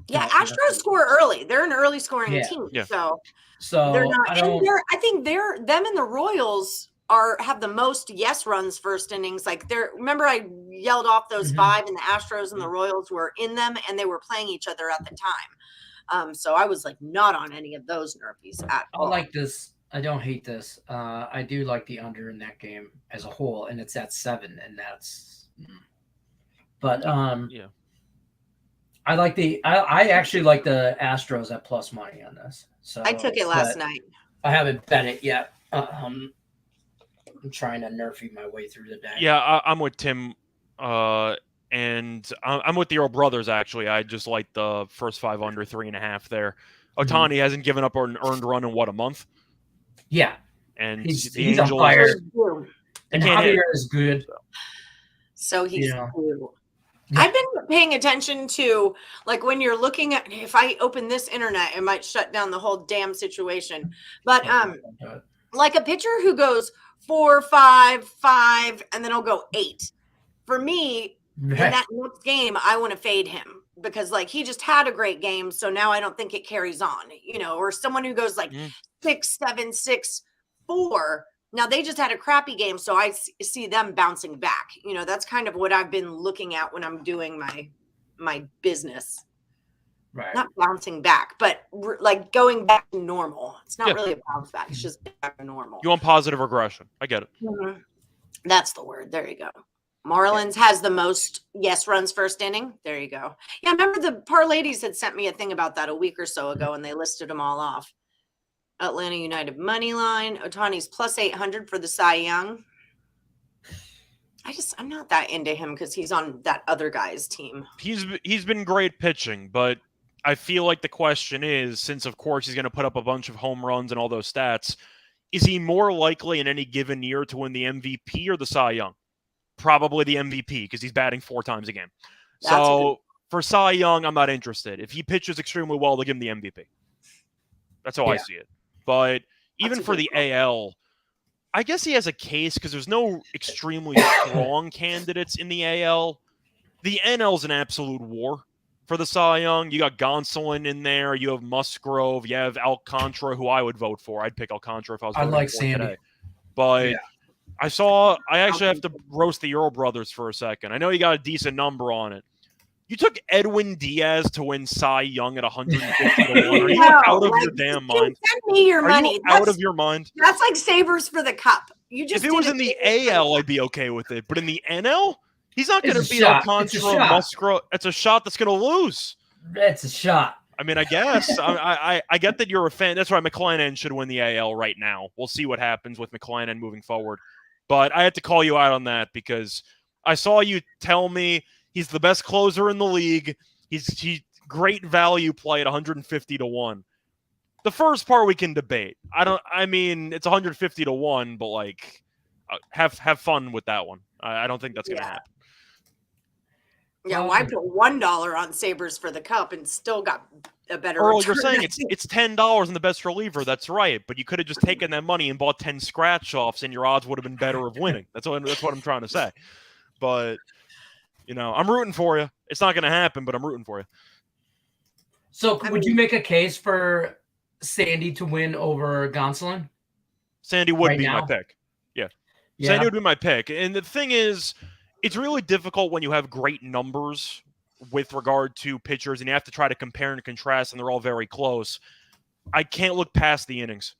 Astros score early. They're an early scoring team, so they're not. I think them and the Royals have the most yes runs first innings. Like remember I yelled off those 5, and the Astros and the Royals were in them, and they were playing each other at the time. So I was like not on any of those nerfies at all. I like this. I don't hate this. I do like the under in that game as a whole, and it's at 7, and that's. But I like I actually like the Astros at plus money on this. So I took it last night. I haven't bet it yet. I'm trying to nerfy my way through the day. Yeah, I'm with Tim, and I'm with the Earl brothers, actually. I just like the first 5 under 3.5 there. Ohtani hasn't given up an earned run in, what, a month? Yeah. And he's the Angels, on fire. And Javier is good. So he's cool. Yeah. I've been paying attention to, like, when you're looking at, if I open this internet, it might shut down the whole damn situation. But like a pitcher who goes 4, 5, 5, and then he'll go 8. For me, in that next game, I want to fade him because, like, he just had a great game. So now I don't think it carries on, you know, or someone who goes like 6, 7, 6, 4. Now they just had a crappy game, so I see them bouncing back. You know, that's kind of what I've been looking at when I'm doing my business. Right. Not bouncing back, but like going back to normal. It's not really a bounce back. It's just back to normal. You want positive regression. I get it. Mm-hmm. That's the word. There you go. Marlins has the most yes runs first inning. There you go. Yeah, I remember the Parlays had sent me a thing about that a week or so ago, and they listed them all off. Atlanta United money line. Ohtani's plus 800 for the Cy Young. I'm not that into him because he's on that other guy's team. He's been great pitching, but I feel like the question is, since of course he's going to put up a bunch of home runs and all those stats, is he more likely in any given year to win the MVP or the Cy Young? Probably the MVP because he's batting 4 times a game. So for Cy Young, I'm not interested. If he pitches extremely well, they'll give him the MVP. That's how I see it. But even for the AL, I guess he has a case because there's no extremely strong candidates in the AL. The NL's an absolute war for the Cy Young. You got Gonsolin in there. You have Musgrove. You have Alcantara, who I would vote for. I'd pick Alcantara if I was voting for Sandy today. But I actually have to roast the Earl brothers for a second. I know you got a decent number on it. You took Edwin Diaz to win Cy Young at 150 to 1. Are you out of your damn mind? Send me your money. You out of your mind? That's like Sabres for the Cup. You just if it was in the AL, I'd be okay with it. But in the NL, he's not going to beat Alcantara, Musgrove. It's a shot that's going to lose. It's a shot. I mean, I guess. I get that you're a fan. That's why McClanahan should win the AL right now. We'll see what happens with McClanahan moving forward. But I had to call you out on that because I saw you tell me he's the best closer in the league. He's great value play at 150 to 1. The first part we can debate. I mean, it's 150 to 1, but like, have fun with that one. I don't think that's going to happen. Yeah, well, I put $1 on Sabres for the Cup and still got a better Earl, return. you're saying it's $10 in the best reliever. That's right, but you could have just taken that money and bought 10 scratch-offs, and your odds would have been better of winning. That's what I'm trying to say. But you know, I'm rooting for you. It's not going to happen, but I'm rooting for you. So, would you make a case for Sandy to win over Gonsolin? Sandy would be my pick. Yeah, Sandy would be my pick. And the thing is, it's really difficult when you have great numbers with regard to pitchers, and you have to try to compare and contrast, and they're all very close. I can't look past the innings.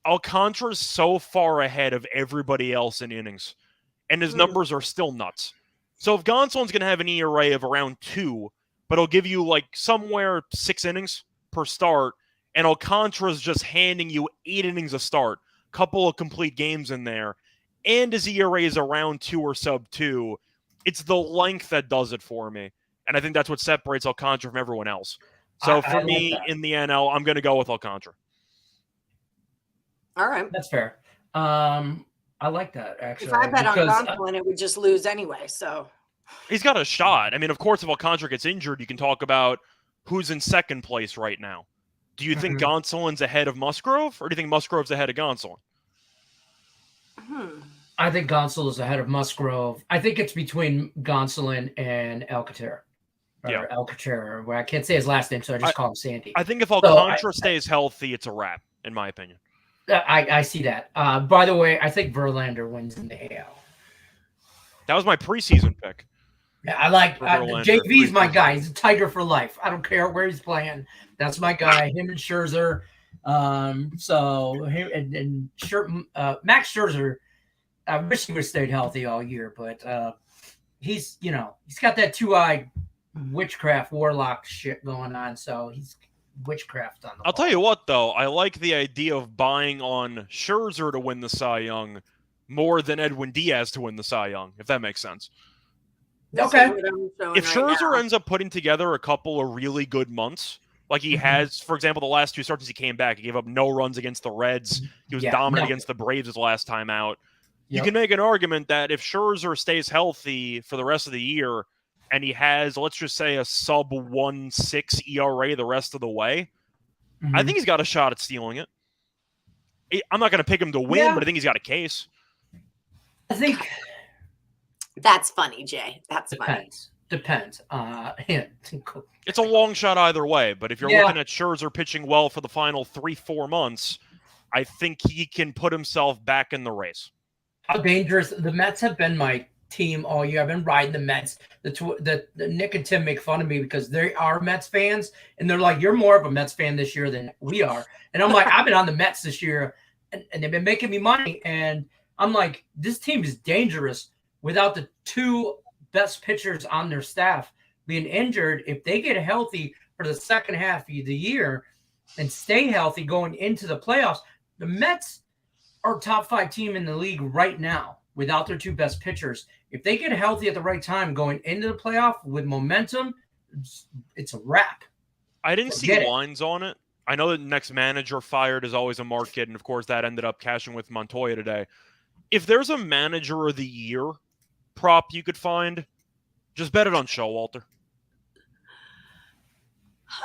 Alcantara's so far ahead of everybody else in innings, and his numbers are still nuts. So if Gonsolin's going to have an ERA of around 2, but he'll give you like somewhere 6 innings per start, and Alcantara's just handing you 8 innings a start, couple of complete games in there, and his ERA is around 2 or sub 2, it's the length that does it for me. And I think that's what separates Alcantara from everyone else. So for me, in the NL, I'm going to go with Alcantara. All right. That's fair. I like that, actually. If I bet on Gonsolin, it would just lose anyway. So he's got a shot. I mean, of course, if Alcantara gets injured, you can talk about who's in second place right now. Do you think Gonsolin's ahead of Musgrove, or do you think Musgrove's ahead of Gonsolin? I think Gonsolin is ahead of Musgrove. I think it's between Gonsolin and Alcantara. Alcantara, where I can't say his last name, so I just call him Sandy. I think if Alcantara stays healthy, it's a wrap, in my opinion. I see that. By the way, I think Verlander wins in the AL. That was my preseason pick. Yeah, I like JV's my guy. He's a Tiger for life. I don't care where he's playing. That's my guy. Him and Scherzer. So him and Max Scherzer. I wish he would have stayed healthy all year, but he's got that 2-eye witchcraft warlock shit going on. So he's witchcraft on the I'll tell you what, though. I like the idea of buying on Scherzer to win the Cy Young more than Edwin Diaz to win the Cy Young, if that makes sense. Okay. If Scherzer ends up putting together a couple of really good months, like he has, for example, the last 2 starts he came back, he gave up no runs against the Reds. He was dominant against the Braves his last time out. You can make an argument that if Scherzer stays healthy for the rest of the year and he has, let's just say, a sub 1.6 ERA the rest of the way, I think he's got a shot at stealing it. I'm not going to pick him to win, but I think he's got a case. I think that's funny, Jay. That's funny. Depends. It's a long shot either way, but if you're looking at Scherzer pitching well for the final 3-4 months, I think he can put himself back in the race. How dangerous the Mets have been my team all year. I've been riding the Mets. The Nick and Tim make fun of me because they are Mets fans, and they're like, "You're more of a Mets fan this year than we are." And I'm like, "I've been on the Mets this year, and they've been making me money." And I'm like, "This team is dangerous without the 2 best pitchers on their staff being injured. If they get healthy for the second half of the year and stay healthy going into the playoffs, the Mets are top 5 team in the league right now without their 2 best pitchers. If they get healthy at the right time going into the playoff with momentum, it's a wrap." I didn't see lines on it. I know that next manager fired is always a market, and of course that ended up cashing with Montoya today. If there's a manager of the year prop you could find, just bet it on Showalter.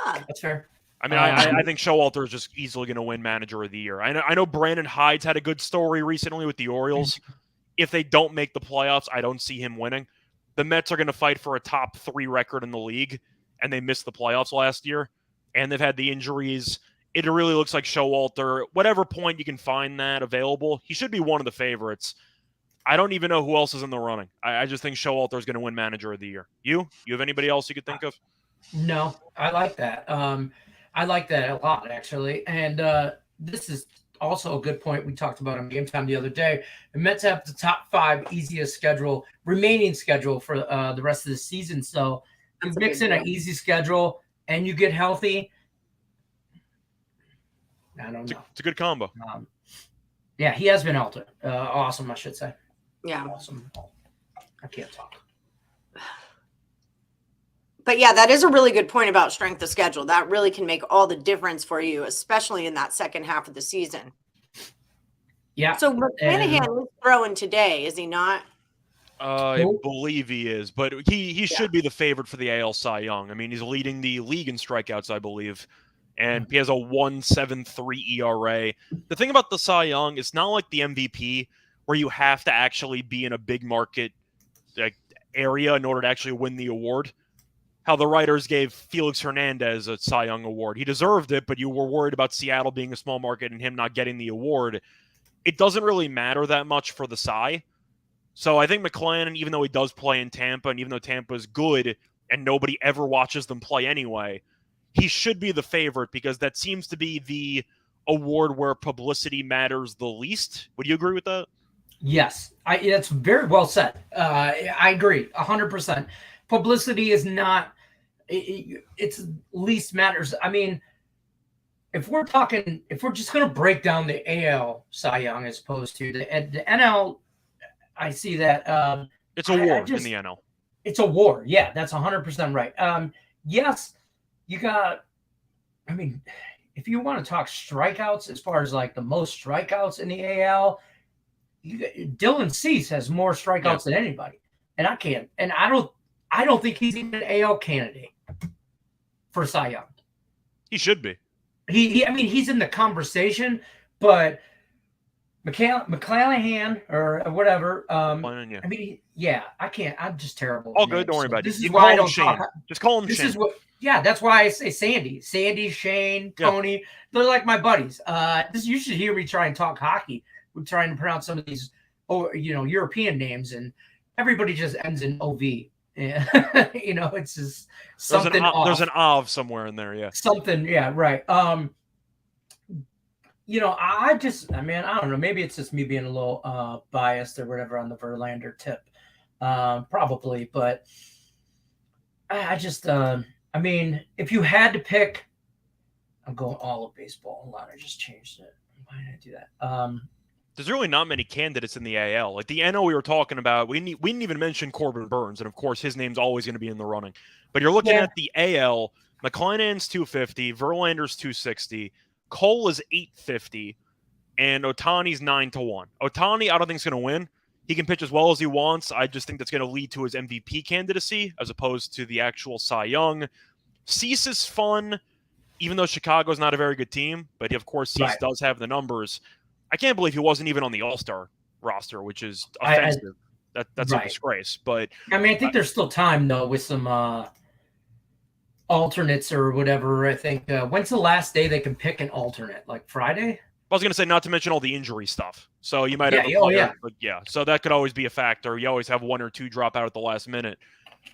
That's fair. I mean, I think Showalter is just easily going to win manager of the year. I know Brandon Hyde's had a good story recently with the Orioles. If they don't make the playoffs, I don't see him winning. The Mets are going to fight for a top 3 record in the league, and they missed the playoffs last year, and they've had the injuries. It really looks like Showalter, whatever point you can find that available, he should be one of the favorites. I don't even know who else is in the running. I just think Showalter is going to win manager of the year. You have anybody else you could think of? No, I like that. I like that a lot, actually. And this is also a good point we talked about on Game Time the other day. The Mets have the top 5 easiest remaining schedule for the rest of the season. So you mix in an easy schedule and you get healthy. I don't know. It's a good combo. Yeah, he has been awesome, I should say. Yeah. Awesome. I can't talk. But yeah, that is a really good point about strength of schedule. That really can make all the difference for you, especially in that second half of the season. Yeah. So McClanahan is throwing today, is he not? I believe he is, but he should be the favorite for the AL Cy Young. I mean, he's leading the league in strikeouts, I believe, and he has a 1.73 ERA. The thing about the Cy Young, it's not like the MVP where you have to actually be in a big market area in order to actually win the award. How the writers gave Felix Hernandez a Cy Young award. He deserved it, but you were worried about Seattle being a small market and him not getting the award. It doesn't really matter that much for the Cy. So I think McClanahan, even though he does play in Tampa, and even though Tampa is good and nobody ever watches them play anyway, he should be the favorite because that seems to be the award where publicity matters the least. Would you agree with that? Yes, that's very well said. I agree 100%. Publicity is not it's least matters. I mean, if we're just going to break down the AL Cy Young as opposed to the NL, I see that it's a war in the NL. It's a war. Yeah, that's 100% right. Yes, you got. I mean, if you want to talk strikeouts, as far as like the most strikeouts in the AL, Dylan Cease has more strikeouts than anybody, and I can't. And I don't think he's even an AL candidate for Cy Young. He should be. I mean, he's in the conversation, but McClanahan or whatever. I mean, I can't. I'm just terrible. All good. Don't worry about it. This is why I don't talk. Just call him Shane. This is what. Yeah, that's why I say Sandy, Shane, Tony. They're like my buddies. You should hear me try and talk hockey. We're trying to pronounce some of these, European names, and everybody just ends in OV. Yeah. It's just something. There's an of somewhere in there. Yeah. Something. Yeah. Right. I don't know. Maybe it's just me being a little biased or whatever on the Verlander tip. Probably, but I just. I mean, if you had to pick, I'm going all of baseball. Hold on, I just changed it. Why did I do that? There's really not many candidates in the AL. Like the NL we were talking about, we didn't even mention Corbin Burns, and of course his name's always going to be in the running. But you're looking at the AL, McClanahan's 250, Verlander's 260, Cole is 850, and Ohtani's 9-1. Ohtani, I don't think is going to win. He can pitch as well as he wants. I just think that's going to lead to his MVP candidacy as opposed to the actual Cy Young. Cease is fun, even though Chicago's not a very good team, but of course Cease does have the numbers. I can't believe he wasn't even on the All-Star roster, which is offensive. That's a disgrace. But I mean, I think there's still time though with some alternates or whatever. I think when's the last day they can pick an alternate? Like Friday? I was going to say, not to mention all the injury stuff. So you might have but so that could always be a factor. You always have one or two drop out at the last minute.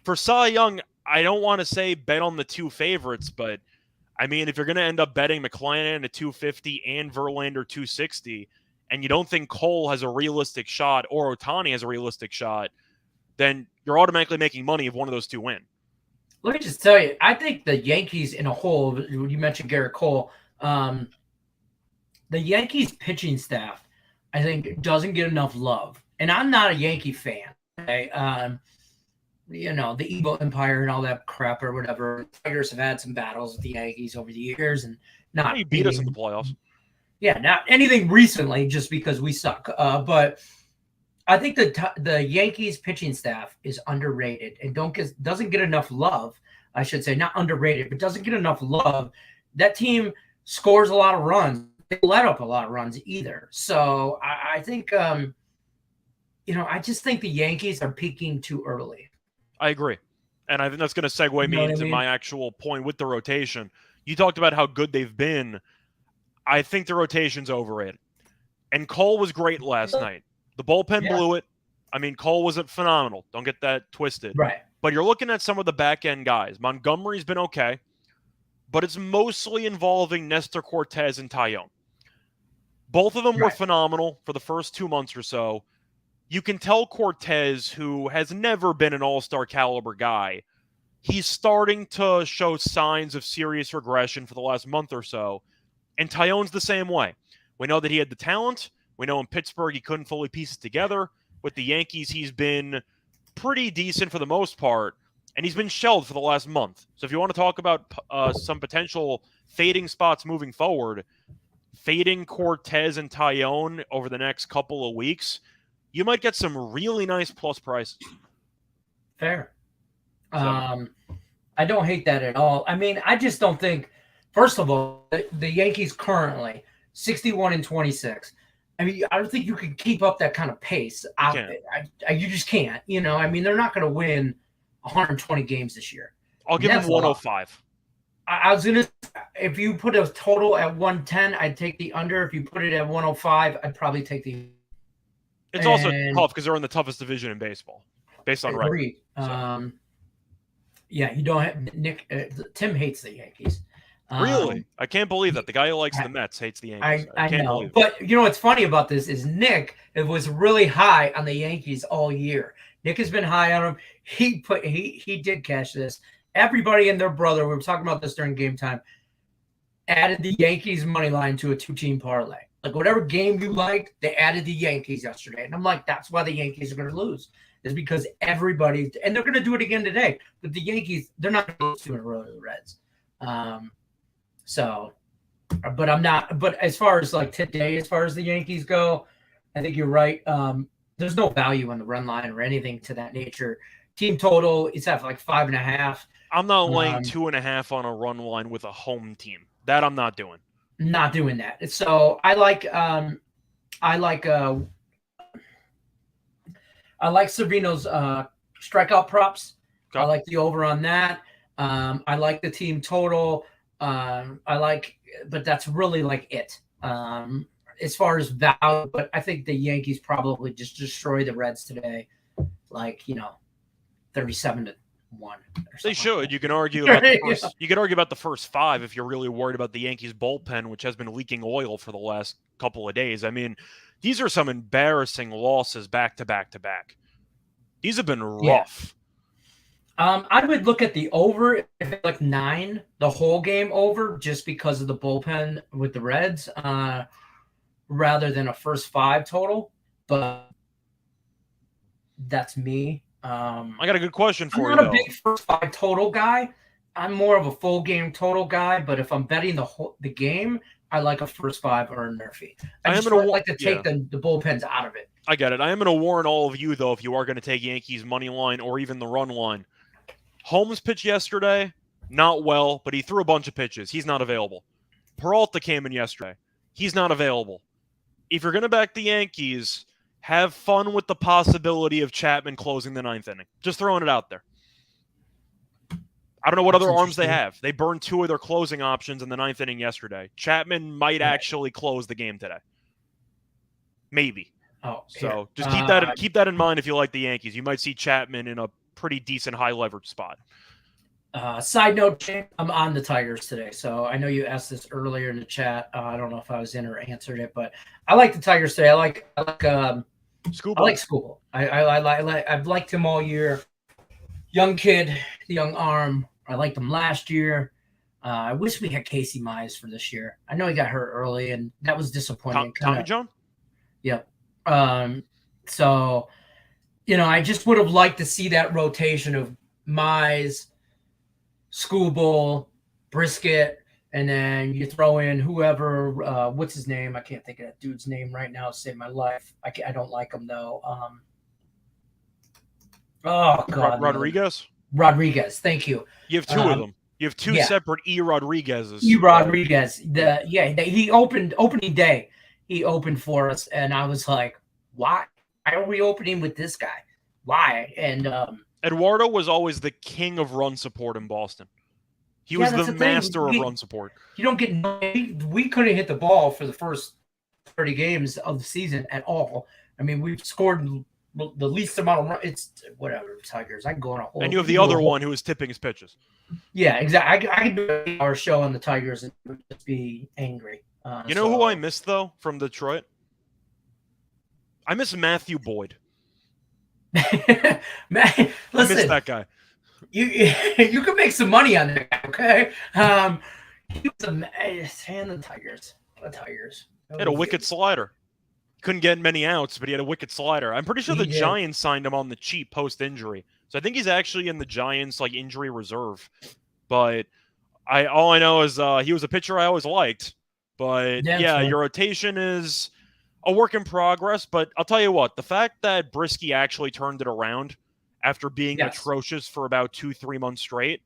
For Cy Young, I don't want to say bet on the two favorites, but I mean, if you're going to end up betting McClanahan at 250 and Verlander 260, and you don't think Cole has a realistic shot or Ohtani has a realistic shot, then you're automatically making money if one of those two win. Let me just tell you, I think the Yankees in a whole, you mentioned Garrett Cole, the Yankees pitching staff, I think, doesn't get enough love. And I'm not a Yankee fan. Okay? You know, the Evil Empire and all that crap or whatever. Tigers have had some battles with the Yankees over the years, and not you beat us in the playoffs. Yeah, not anything recently, just because we suck. But I think the Yankees pitching staff is underrated and doesn't get enough love. I should say, not underrated, but doesn't get enough love. That team scores a lot of runs. They let up a lot of runs either. So I think, I just think the Yankees are peaking too early. I agree. And I think that's going to segue me into my actual point with the rotation. You talked about how good they've been. I think the rotation's overrated. And Cole was great last night. The bullpen blew it. I mean, Cole wasn't phenomenal. Don't get that twisted. Right. But you're looking at some of the back-end guys. Montgomery's been okay, but it's mostly involving Nestor Cortez and Taillon. Both of them were phenomenal for the first 2 months or so. You can tell Cortez, who has never been an all-star caliber guy, he's starting to show signs of serious regression for the last month or so. And Taillon's the same way. We know that he had the talent. We know in Pittsburgh he couldn't fully piece it together. With the Yankees, he's been pretty decent for the most part, and he's been shelled for the last month. So if you want to talk about some potential fading spots moving forward, fading Cortez and Taillon over the next couple of weeks, you might get some really nice plus prices. Fair. I don't hate that at all. I mean, I just don't think, first of all, the Yankees currently 61-26. I mean, I don't think you can keep up that kind of pace. You just can't. I mean, they're not going to win 120 games this year. I'll give them 105. I was going to, if you put a total at 110, I'd take the under. If you put it at 105, I'd probably take the. It's also tough because they're in the toughest division in baseball, based on record. So. Yeah, you don't have Nick. Tim hates the Yankees. Really? I can't believe that. The guy who likes the Mets hates the Yankees. I can't know. But you know what's funny about this is Nick was really high on the Yankees all year. Nick has been high on them. He did catch this. Everybody and their brother, we were talking about this during game time, added the Yankees money line to a 2-team parlay. Like whatever game you liked, they added the Yankees yesterday. And I'm like, that's why the Yankees are going to lose. Is because everybody, and they're going to do it again today. But the Yankees, they're not going to lose 2 in a row to the Reds. But as far as like today, as far as the Yankees go, I think you're right. There's no value on the run line or anything to that nature. Team total, it's at like 5.5. I'm not laying 2.5 on a run line with a home team. That I'm not doing. Not doing that. So I like Savino's strikeout props. Okay. I like the over on that. I like the team total. But that's really like it. As far as value, but I think the Yankees probably just destroy the Reds today, 37-1. They should. You can argue about the first 5 if you're really worried about the Yankees bullpen, which has been leaking oil for the last couple of days. I mean, these are some embarrassing losses back to back to back. These have been rough. I would look at the over if it's like 9, the whole game over, just because of the bullpen with the Reds. rather than a first 5 total, but that's me. I got a good question for I'm you, not a big first 5 total guy. I'm more of a full game total guy, but if I'm betting the game, I like a first 5 or a Murphy. I just like to take the bullpens out of it. I get it. I am going to warn all of you, though, if you are going to take Yankees money line or even the run line. Holmes pitched yesterday, not well, but he threw a bunch of pitches. He's not available. Peralta came in yesterday. He's not available. If you're going to back the Yankees, have fun with the possibility of Chapman closing the 9th inning. Just throwing it out there. I don't know what other arms they have. They burned 2 of their closing options in the 9th inning yesterday. Chapman might actually close the game today. Maybe. Oh, so just keep that in mind if you like the Yankees. You might see Chapman in a pretty decent high leverage spot. Side note, I'm on the Tigers today, so I know you asked this earlier in the chat. I don't know if I was in or answered it, but I like the Tigers today. I like Skubal. I've liked him all year. Young kid, young arm. I liked him last year. I wish we had Casey Mize for this year. I know he got hurt early, and that was disappointing. Tommy John? Yep. So, I just would have liked to see that rotation of Mize, Skubal, Brisket, and then you throw in whoever, what's his name? I can't think of that dude's name right now to save my life. I don't like him, though. Oh, God. Rodriguez. Thank you. You have 2 of them. You have 2 separate E. Rodriguez's. E. Rodriguez. He opening day. He opened for us, and I was like, why? Why are we opening with this guy? Why? And Eduardo was always the king of run support in Boston. He was the master of run support. You don't get – we couldn't hit the ball for the first 30 games of the season at all. I mean, we've scored the least amount of runs. It's whatever, Tigers. I can go on a whole – And you have the other one who is tipping his pitches. Yeah, exactly. I could do our show on the Tigers and just be angry. You know who I missed, though, from Detroit? I miss Matthew Boyd. Man, listen, I miss that guy. You can make some money on that guy, okay? He was a fan of the Tigers. The Tigers. He had a wicked slider. Couldn't get many outs, but he had a wicked slider. I'm pretty sure the Giants signed him on the cheap post-injury. So I think he's actually in the Giants injury reserve. But all I know is he was a pitcher I always liked. But your rotation is a work in progress. But I'll tell you what, the fact that Brisky actually turned it around after being atrocious for about 2-3 months straight,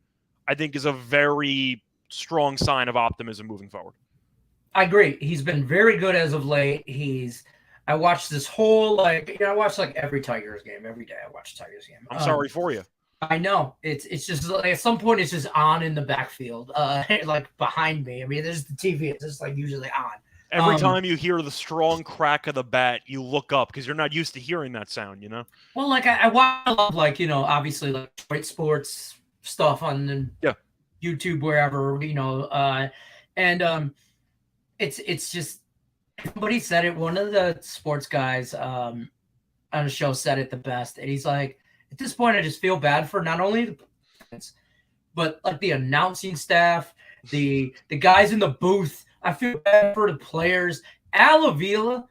I think is a very strong sign of optimism moving forward. I agree. He's been very good as of late. I watched this whole I watch every Tigers game every day. I watch Tigers game. I'm sorry for you. I know it's just at some point it's just on in the backfield, behind me. I mean, there's the TV. It's just usually on. Every time you hear the strong crack of the bat, you look up because you're not used to hearing that sound. Well, I watch obviously Detroit sports stuff on YouTube wherever and it's just somebody said it. One of the sports guys on the show said it the best, and he's like, at this point, I just feel bad for not only the players, but the announcing staff, the guys in the booth. I feel bad for the players. Al Avila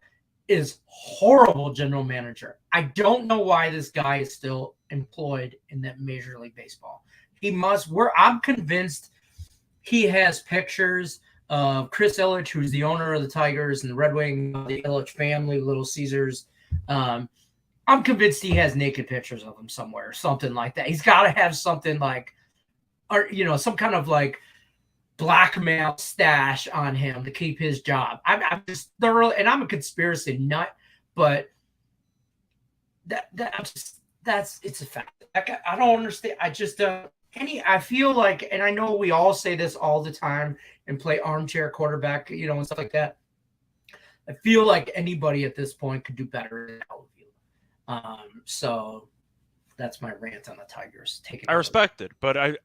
is horrible general manager. I don't know why this guy is still employed in that Major League Baseball. I'm convinced he has pictures of Chris Ilitch, who's the owner of the Tigers and the Red Wing, the Ilitch family, Little Caesars. I'm convinced he has naked pictures of him somewhere or something like that. He's got to have something some kind of blackmail stash on him to keep his job. I'm just thoroughly, and I'm a conspiracy nut, but it's a fact. I don't understand. I just I feel and I know we all say this all the time and play armchair quarterback, and stuff like that. I feel like anybody at this point could do better than all of you. So that's my rant on the Tigers. I respect it, but I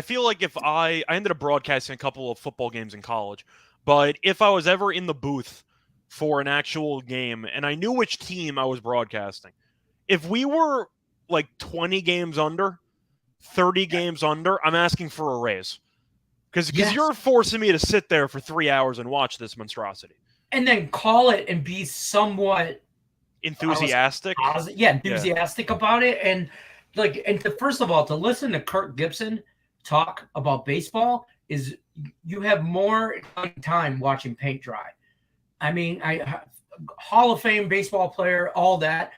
feel like if I ended up broadcasting a couple of football games in college, but if I was ever in the booth for an actual game and I knew which team I was broadcasting, if we were 20 games under, 30 games under, I'm asking for a raise. Because you're forcing me to sit there for 3 hours and watch this monstrosity. and then call it and be somewhat enthusiastic. Enthusiastic about it. And first of all, to listen to Kirk Gibson talk about baseball is you have more time watching paint dry. I mean, Hall of Fame baseball player, all that,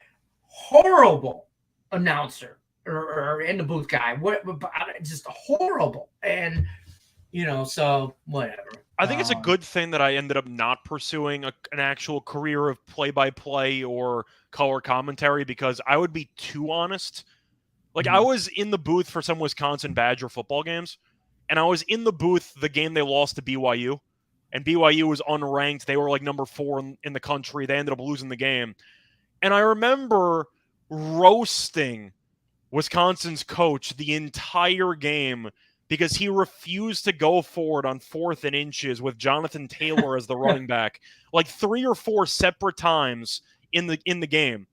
horrible announcer or in the booth guy, just horrible. And so whatever. I think it's a good thing that I ended up not pursuing an actual career of play-by-play or color commentary, because I would be too honest. Like, I was in the booth for some Wisconsin Badger football games, and I was in the booth the game they lost to BYU, and BYU was unranked. They were like number 4 in the country. They ended up losing the game. And I remember roasting Wisconsin's coach the entire game because he refused to go forward on 4th and inches with Jonathan Taylor as the running back, like 3 or 4 separate times in the game.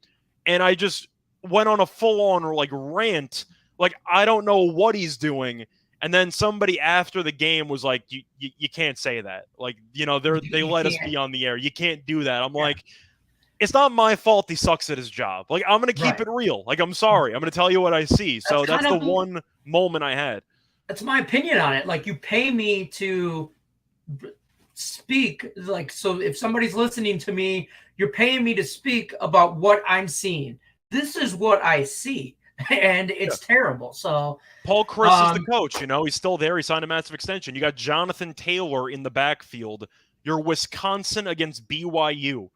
And I just went on a full-on rant, like, I don't know what he's doing. And then somebody after the game was like, you can't say that. Like, they let us be on the air. You can't do that. I'm like, it's not my fault he sucks at his job. Like, I'm going to keep it real. Like, I'm sorry. I'm going to tell you what I see. So that's the one moment I had. That's my opinion on it. Like, you pay me to speak. Like, so if somebody's listening to me, you're paying me to speak about what I'm seeing. This is what I see, and it's terrible. So Paul Chris is the coach. He's still there. He signed a massive extension. You got Jonathan Taylor in the backfield. You're Wisconsin against BYU.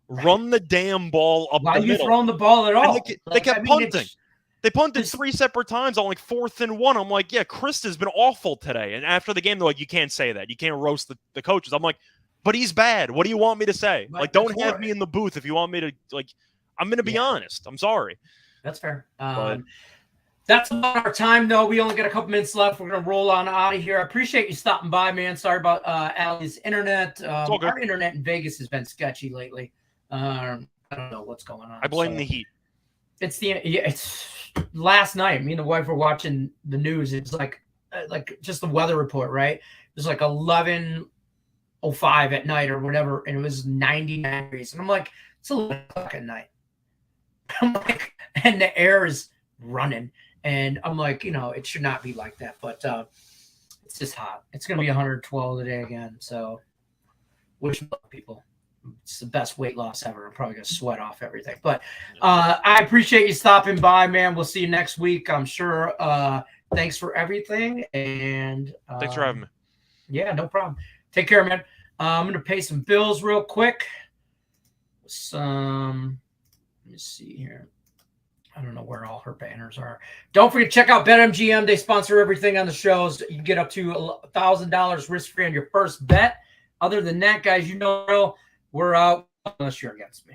Run the damn ball up the middle. Why are you throwing the ball at all? They kept punting. They punted 3 separate times on 4th and 1. I'm like, yeah, Chris has been awful today. And after the game, they're like, you can't say that. You can't roast the coaches. I'm like, but he's bad. What do you want me to say? Like, don't have me in the booth if you want me to, I'm going to be honest. I'm sorry. That's fair. That's about our time, though. We only got a couple minutes left. We're going to roll on out of here. I appreciate you stopping by, man. Sorry about Allie's internet. Our internet in Vegas has been sketchy lately. I don't know what's going on. I blame the heat. It's last night. Me and the wife were watching the news. It's like just the weather report, right? It was like 11:05 at night or whatever, and it was 99 degrees. And I'm like, it's 11 o'clock at night. I'm like, and the air is running, and I'm like, it should not be like that, but it's just hot. It's gonna be 112 today again. So, wish people. It's the best weight loss ever. I'm probably going to sweat off everything. But I appreciate you stopping by, man. We'll see you next week, I'm sure. Thanks for everything. And thanks for having me. Yeah, no problem. Take care, man. I'm going to pay some bills real quick. Let me see here. I don't know where all her banners are. Don't forget to check out BetMGM. They sponsor everything on the shows. You can get up to $1,000 risk-free on your first bet. Other than that, guys, we're out unless you're against me.